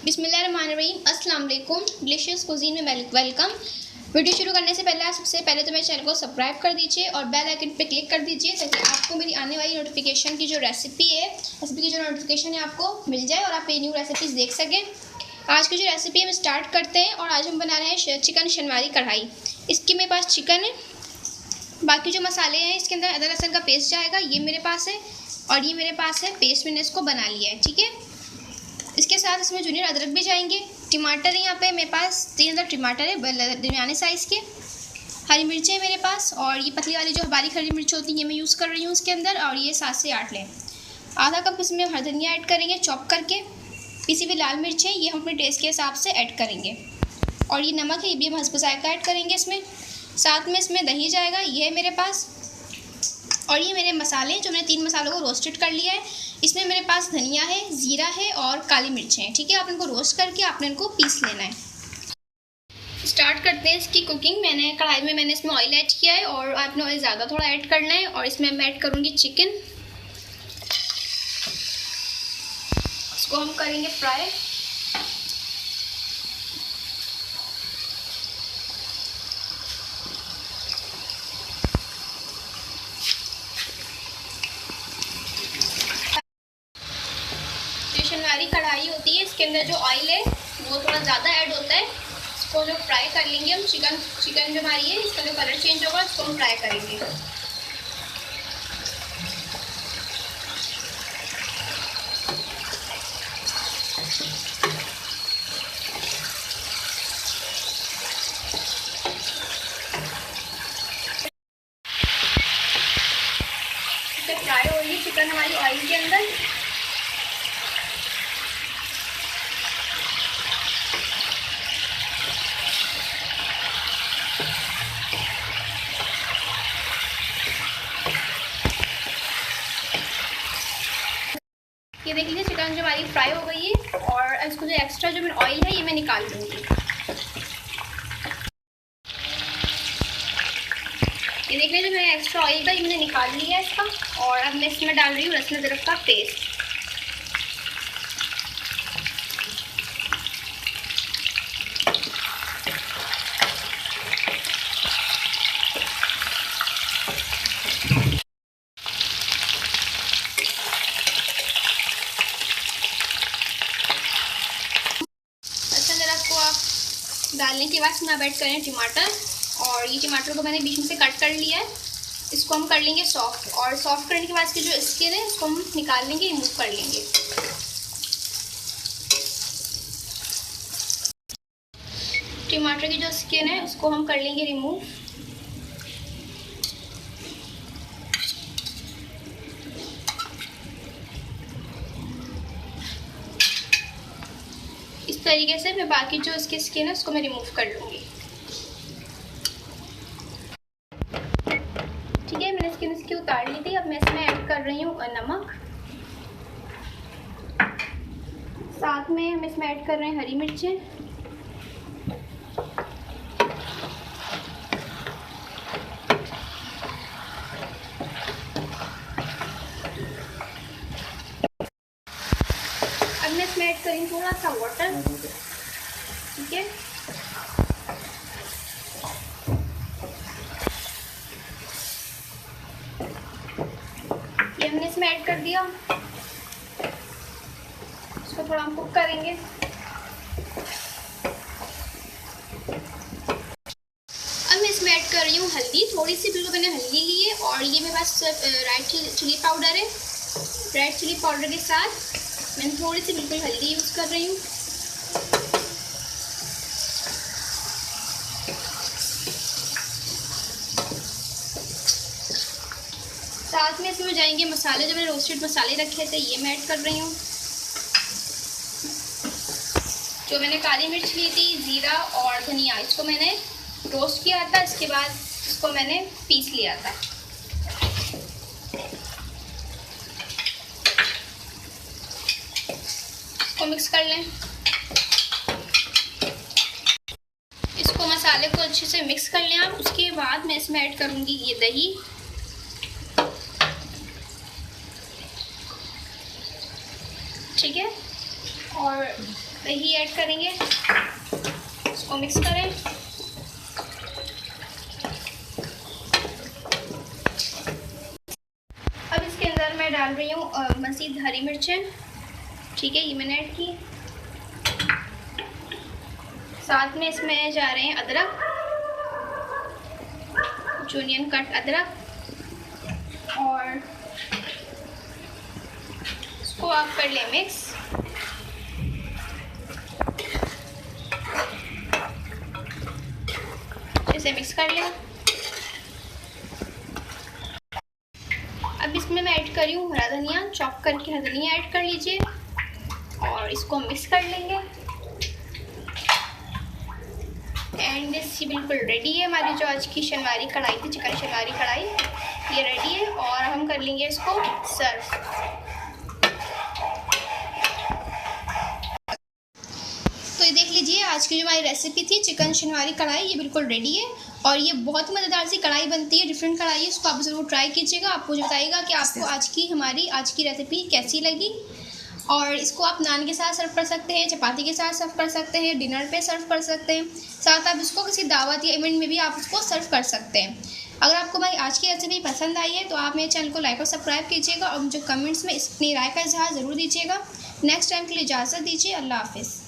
बिस्मिल्लाहिर्रहमानिर्रहीम। अस्सलाम वालेकुम। डिलीशियस कुजीन में वेलकम। वीडियो शुरू करने से पहले सबसे पहले तो मेरे चैनल को सब्सक्राइब कर दीजिए और बेल आइकन पे क्लिक कर दीजिए ताकि आपको मेरी आने वाली नोटिफिकेशन की जो रेसिपी की जो नोटिफिकेशन है आपको मिल जाए और आप ये न्यू रेसिपीज़ देख सकें। आज की जो रेसिपी हम स्टार्ट करते हैं और आज हम बना रहे हैं चिकन शनवारी कढ़ाई। इसकी मेरे पास चिकन है, बाकी जो मसाले हैं इसके अंदर अदरक लहसुन का पेस्ट जाएगा, ये मेरे पास है और ये मेरे पास है पेस्ट, मैंने इसको बना लिया है। ठीक है, इसके साथ इसमें जूनियर अदरक भी जाएंगे। टमाटर यहाँ पे मेरे पास 3 अदर टमाटर है दरमियाने साइज़ के। हरी मिर्चें मेरे पास और ये पतली वाली जो बारीक हरी मिर्च होती है ये मैं यूज़ कर रही हूँ इसके अंदर, और ये 7 से 8 लें। आधा कप इसमें हरी धनिया ऐड करेंगे चॉप करके। पिसी हुई लाल मिर्च है, ये हम अपने टेस्ट के हिसाब से ऐड करेंगे, और ये नमक है, ये भी हम हस्ब जायका ऐड करेंगे इसमें। साथ में इसमें दही जाएगा, ये है मेरे पास, और ये मेरे मसाले जो मैंने 3 मसालों को रोस्टेड कर लिया है। इसमें मेरे पास धनिया है, ज़ीरा है और काली मिर्चें हैं। ठीक है, आप इनको रोस्ट करके आपने इनको पीस लेना है। स्टार्ट करते हैं इसकी कुकिंग। कढ़ाई में मैंने इसमें ऑयल ऐड किया है और आपने ऑयल ज़्यादा थोड़ा ऐड करना है, और इसमें मैं ऐड करूँगी चिकन। इसको हम करेंगे फ्राई। शनवारी कढ़ाई होती है, इसके अंदर जो ऑयल है वो थोड़ा ज़्यादा ऐड होता है। इसको जो फ्राई कर लेंगे हम, चिकन जो हमारी है इसका जो कलर चेंज होगा इसको हम फ्राई करेंगे। फ्राई हो रही है चिकन हमारी ऑयल के अंदर। ये देख लीजिए चिकन जो हमारी फ्राई हो गई है, और इसको जो एक्स्ट्रा जो मेरा ऑयल है ये मैं निकाल दूँगी। ये देख लीजिए मैंने एक्स्ट्रा ऑयल का ये मैंने निकाल लिया है इसका, और अब मैं इसमें डाल रही हूँ लहसुन अदरक का पेस्ट। डालने के बाद इसमें अब ऐड करें टमाटर, और ये टमाटर को मैंने बीच में से कट कर लिया है। इसको हम कर लेंगे सॉफ्ट, और सॉफ्ट करने के बाद इसकी जो स्किन है इसको हम निकाल लेंगे, रिमूव कर लेंगे। टमाटर की जो स्किन है उसको हम कर लेंगे रिमूव। इस तरीके से मैं बाकी जो इसकी स्किन है उसको मैं रिमूव कर लूँगी। ठीक है, मैंने स्किन इसकी उतार ली थी। अब मैं इसमें ऐड कर रही हूँ नमक, साथ में हम इसमें ऐड कर रहे हैं हरी मिर्चें, अब मैं इसमें ऐड करूँगी थोड़ा सा वाटर। ठीक है, ये हमने इसमें ऐड कर दिया। इसको थोड़ा हम कुक करेंगे। अब मैं इसमें ऐड कर रही हूँ हल्दी, थोड़ी सी बिल्कुल मैंने हल्दी ली है, और ये मेरे पास रेड चिली पाउडर है। रेड चिली पाउडर के साथ मैंने थोड़ी सी बिल्कुल हल्दी यूज़ कर रही हूँ। साथ में इसमें जाएंगे मसाले, जो मैंने रोस्टेड मसाले रखे थे ये मैं ऐड कर रही हूँ। जो मैंने काली मिर्च ली थी, ज़ीरा और धनिया, इसको मैंने रोस्ट किया था, इसके बाद इसको मैंने पीस लिया था। इसको मिक्स कर लें। इसको मसाले को अच्छे से मिक्स कर लें आप। उसके बाद मैं इसमें ऐड करूँगी ये दही, ठीक है, और दही ऐड करेंगे, इसको मिक्स करें। अब इसके अंदर मैं डाल रही हूँ मज़ीद हरी मिर्चें, ठीक है, ये मैंने ऐड की। साथ में इसमें जा रहे हैं अदरक, जूनियन कट अदरक, और इसको आप कर लें मिक्स। इसे मिक्स कर लें। अब इसमें मैं ऐड कर रही हूँ हरा धनिया, चॉप करके हरा धनिया ऐड कर लीजिए और इसको मिक्स कर लेंगे। एंड ये बिल्कुल रेडी है हमारी जो आज की शनवारी कढ़ाई थी, चिकन शनवारी कढ़ाई, ये रेडी है। और हम कर लेंगे इसको सर्व। तो ये देख लीजिए, आज की जो हमारी रेसिपी थी चिकन शनवारी कढ़ाई, ये बिल्कुल रेडी है और ये बहुत ही मज़ेदार सी कढ़ाई बनती है, डिफरेंट कढ़ाई है। इसको आप ज़रूर ट्राई कीजिएगा। आप मुझे बताइएगा कि आपको हमारी आज की रेसिपी कैसी लगी। और इसको आप नान के साथ सर्व कर सकते हैं, चपाती के साथ सर्व कर सकते हैं, डिनर पे सर्व कर सकते हैं, साथ आप इसको किसी दावत या इवेंट में भी आप इसको सर्व कर सकते हैं। अगर आपको हमारी आज की रेसिपी पसंद आई है तो आप मेरे चैनल को लाइक और सब्सक्राइब कीजिएगा और मुझे कमेंट्स में अपनी राय का इजहार ज़रूर दीजिएगा। नेक्स्ट टाइम के लिए इजाज़त दीजिए। अल्लाह हाफिज़।